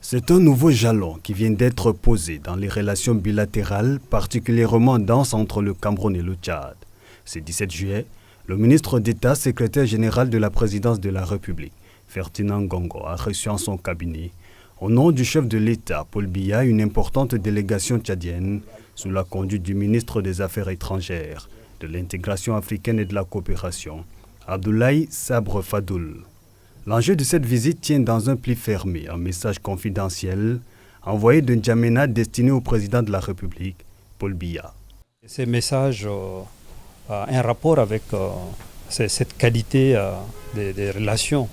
C'est un nouveau jalon qui vient d'être posé dans les relations bilatérales particulièrement denses entre le Cameroun et le Tchad. Ce 17 juillet, le ministre d'État, secrétaire général de la présidence de la République, Ferdinand Ngongo, a reçu en son cabinet, au nom du chef de l'État, Paul Biya, une importante délégation tchadienne sous la conduite du ministre des Affaires étrangères, de l'intégration africaine et de la coopération, Abdoulaye Sabre Fadoul. L'enjeu de cette visite tient dans un pli fermé, un message confidentiel envoyé de N'Djamena destiné au président de la République, Paul Biya. Ce message a un rapport avec cette qualité des relations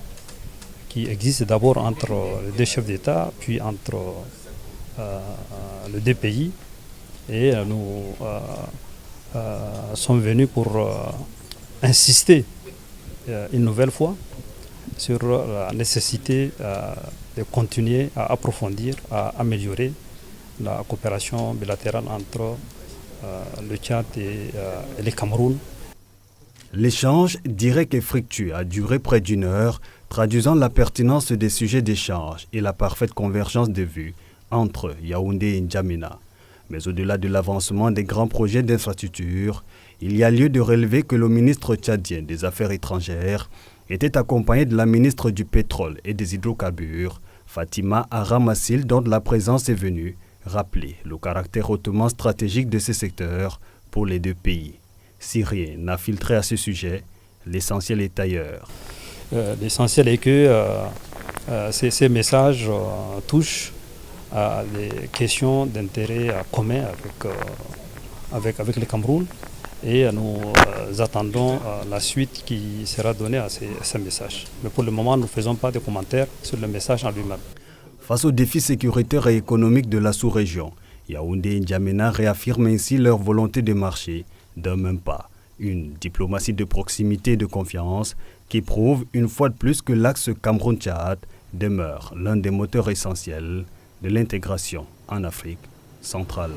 qui existe d'abord entre les deux chefs d'État, puis entre les deux pays. Et nous sommes venus pour insister une nouvelle fois sur la nécessité de continuer à approfondir, à améliorer la coopération bilatérale entre le Tchad et le Cameroun. L'échange direct et fructueux a duré près d'une heure, traduisant la pertinence des sujets d'échange et la parfaite convergence de vues entre Yaoundé et N'Djamena. Mais au-delà de l'avancement des grands projets d'infrastructure, il y a lieu de relever que le ministre tchadien des Affaires étrangères était accompagné de la ministre du Pétrole et des Hydrocarbures, Fatima Aramassil, dont la présence est venue rappeler le caractère hautement stratégique de ce secteur pour les deux pays. Si rien n'a filtré à ce sujet, l'essentiel est ailleurs. L'essentiel est que ces messages touchent à des questions d'intérêt commun avec le Cameroun et nous attendons la suite qui sera donnée à ces messages. Mais pour le moment, nous ne faisons pas de commentaires sur le message en lui-même. Face aux défis sécuritaires et économiques de la sous-région, Yaoundé et N'Djamena réaffirment ainsi leur volonté de marcher d'un même pas. Une diplomatie de proximité et de confiance qui prouve une fois de plus que l'axe Cameroun-Tchad demeure l'un des moteurs essentiels de l'intégration en Afrique centrale.